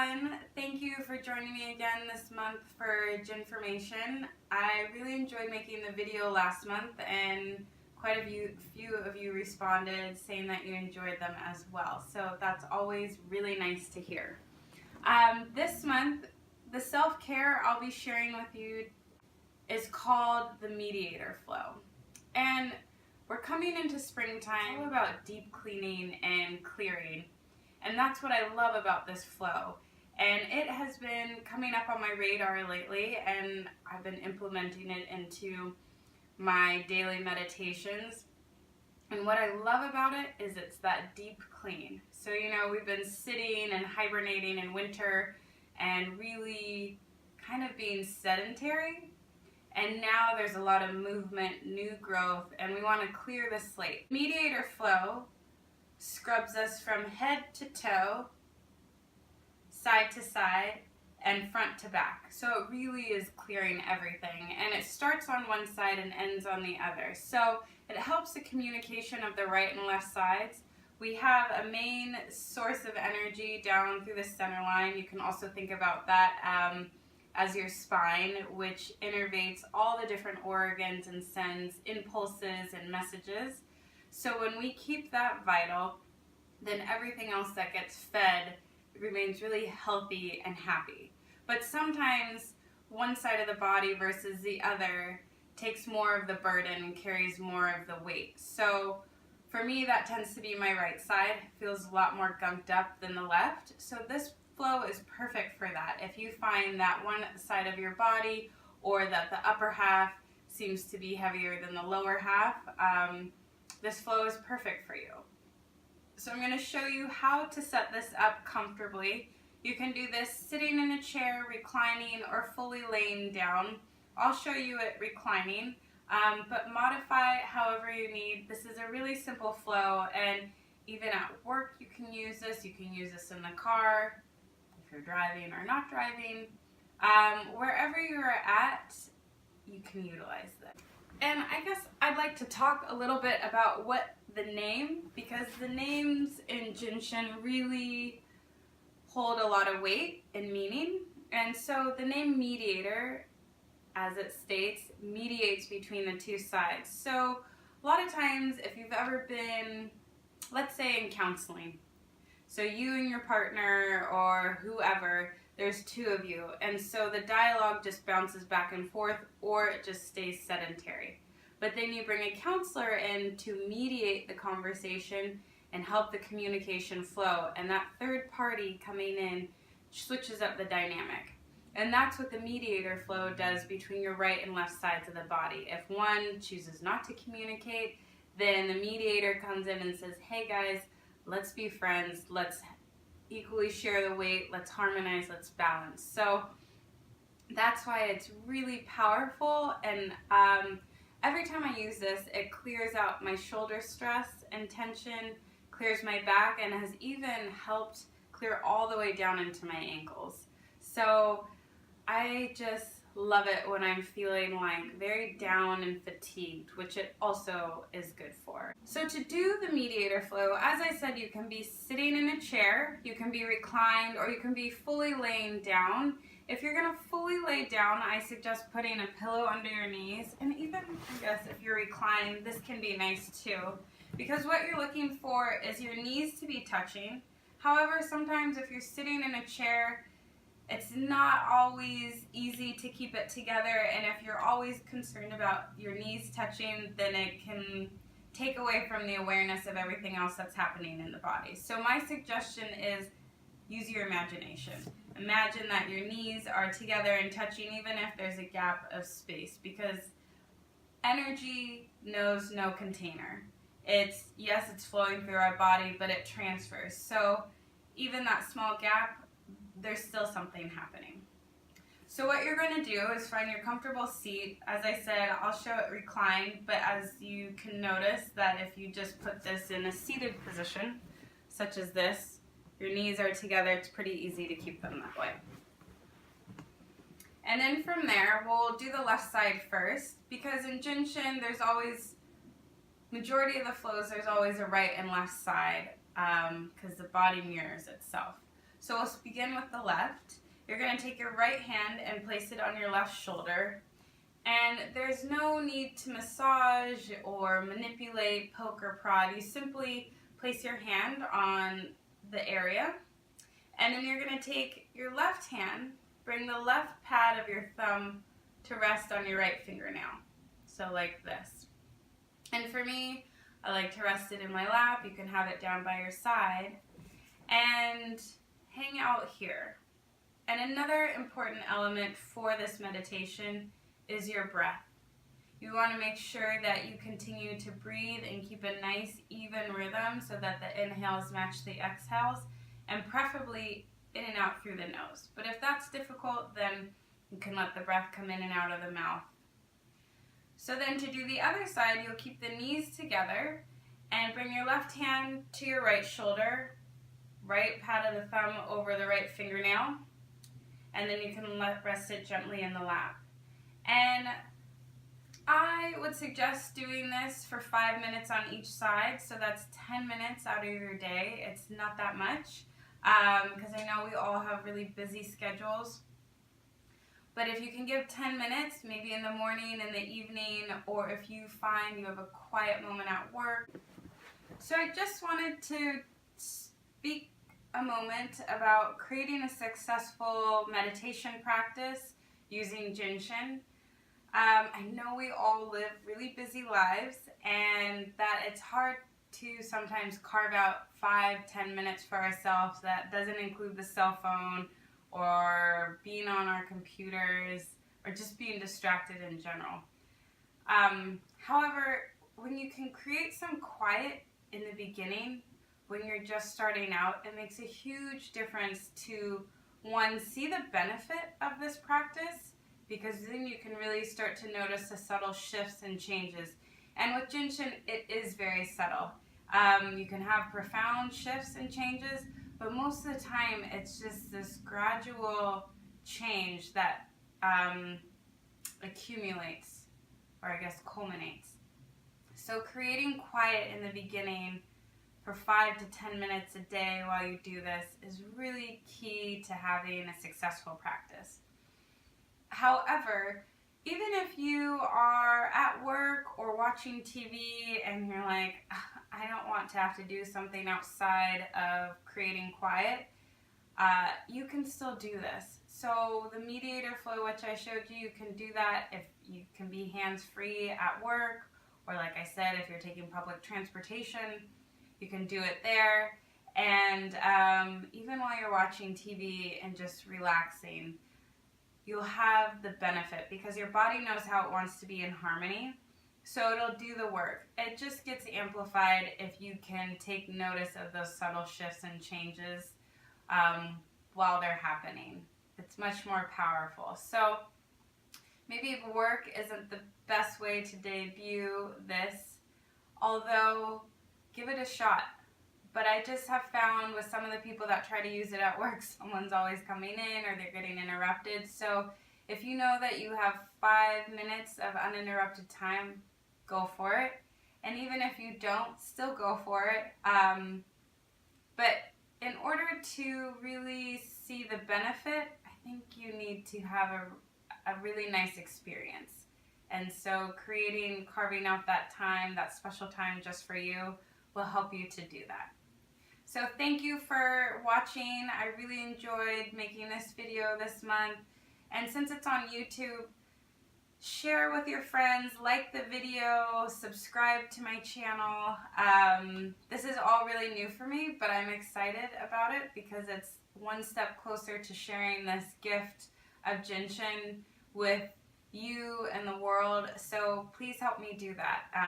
everyone. Thank you for joining me again this month for Jinformation. I really enjoyed making the video last month and quite a few of you responded saying that you enjoyed them as well. So that's always really nice to hear. This month, the self-care I'll be sharing with you is called the Mediator Flow. And we're coming into springtime, all about deep cleaning and clearing. And that's what I love about this flow. And it has been coming up on my radar lately, and I've been implementing it into my daily meditations. And what I love about it is it's that deep clean. So, we've been sitting and hibernating in winter and really kind of being sedentary. And now there's a lot of movement, new growth, and we want to clear the slate. Mediator Flow scrubs us from head to toe, side to side, and front to back. So it really is clearing everything. And it starts on one side and ends on the other. So it helps the communication of the right and left sides. We have a main source of energy down through the center line. You can also think about that as your spine, which innervates all the different organs and sends impulses and messages. So when we keep that vital, then everything else that gets fed remains really healthy and happy. But sometimes one side of the body versus the other takes more of the burden and carries more of the weight. So for me, that tends to be my right side. It feels a lot more gunked up than the left. So this flow is perfect for that. If you find that one side of your body or that the upper half seems to be heavier than the lower half, this flow is perfect for you. So I'm going to show you how to set this up comfortably. You can do this sitting in a chair, reclining, or fully laying down. I'll show you it reclining, but modify however you need. This is a really simple flow, and even at work you can use this. You can use this in the car, if you're driving or not driving. Wherever you're at, you can utilize this. And I guess I'd like to talk a little bit about what the name, because the names in Jin Shin really hold a lot of weight and meaning. And so the name Mediator, as it states, mediates between the two sides. So a lot of times if you've ever been, let's say in counseling, so you and your partner or whoever, there's two of you, and so the dialogue just bounces back and forth, or it just stays sedentary. But then you bring a counselor in to mediate the conversation and help the communication flow, and that third party coming in switches up the dynamic. And that's what the mediator flow does between your right and left sides of the body. If one chooses not to communicate, then the mediator comes in and says, hey guys, let's be friends, let's equally share the weight, let's harmonize, let's balance. So that's why it's really powerful, and every time I use this, it clears out my shoulder stress and tension, clears my back, and has even helped clear all the way down into my ankles. So I just love it when I'm feeling like very down and fatigued, which it also is good for. So to do the mediator flow, as I said, you can be sitting in a chair, you can be reclined, or you can be fully laying down. If you're gonna fully lay down, I suggest putting a pillow under your knees, and even, I guess, if you're reclined, this can be nice too, because what you're looking for is your knees to be touching. However, sometimes if you're sitting in a chair, it's not always easy to keep it together, and if you're always concerned about your knees touching, then it can take away from the awareness of everything else that's happening in the body. So my suggestion is use your imagination. Imagine that your knees are together and touching, even if there's a gap of space, because energy knows no container. Yes, it's flowing through our body, but it transfers. So even that small gap, there's still something happening. So what you're going to do is find your comfortable seat. As I said, I'll show it reclined, but as you can notice that if you just put this in a seated position, such as this, your knees are together, it's pretty easy to keep them that way. And then from there, we'll do the left side first, because in Jin Shin, there's always, majority of the flows, there's always a right and left side, because the body mirrors itself. So we'll begin with the left. You're going to take your right hand and place it on your left shoulder. And there's no need to massage or manipulate, poke, or prod. You simply place your hand on the area. And then you're going to take your left hand, bring the left pad of your thumb to rest on your right fingernail. So like this. And for me, I like to rest it in my lap. You can have it down by your side. And hang out here. And another important element for this meditation is your breath. You want to make sure that you continue to breathe and keep a nice even rhythm so that the inhales match the exhales, and preferably in and out through the nose. But if that's difficult, then you can let the breath come in and out of the mouth. So then to do the other side, you'll keep the knees together and bring your left hand to your right shoulder, right pad of the thumb over the right fingernail, and then you can rest it gently in the lap. And I would suggest doing this for 5 minutes on each side, so that's 10 minutes out of your day. It's not that much, because I know we all have really busy schedules. But if you can give 10 minutes, maybe in the morning, in the evening, or if you find you have a quiet moment at work. So I just wanted to speak a moment about creating a successful meditation practice using Jin Shin. I know we all live really busy lives, and that it's hard to sometimes carve out 5-10 minutes for ourselves. That doesn't include the cell phone or being on our computers or just being distracted in general. However, when you can create some quiet in the beginning, when you're just starting out, it makes a huge difference to, one, see the benefit of this practice, because then you can really start to notice the subtle shifts and changes. And with Jin Shin, it is very subtle. You can have profound shifts and changes, but most of the time it's just this gradual change that accumulates, or I guess culminates. So creating quiet in the beginning for 5 to 10 minutes a day while you do this is really key to having a successful practice. However, even if you are at work or watching TV and you're like, I don't want to have to do something outside of creating quiet, you can still do this. So the Mediator Flow, which I showed you, you can do that if you can be hands-free at work, or like I said, if you're taking public transportation, you can do it there. And even while you're watching TV and just relaxing, you'll have the benefit because your body knows how it wants to be in harmony. So it'll do the work. It just gets amplified if you can take notice of those subtle shifts and changes while they're happening. It's much more powerful. So maybe work isn't the best way to debut this, although give it a shot. But I just have found with some of the people that try to use it at work, someone's always coming in or they're getting interrupted. So if you know that you have 5 minutes of uninterrupted time, go for it. And even if you don't, still go for it. But in order to really see the benefit, I think you need to have a really nice experience. And so carving out that time, that special time just for you, will help you to do that. So thank you for watching. I really enjoyed making this video this month. And since it's on YouTube, share with your friends, like the video, subscribe to my channel. This is all really new for me, but I'm excited about it because it's one step closer to sharing this gift of Jin Shin with you and the world. So please help me do that.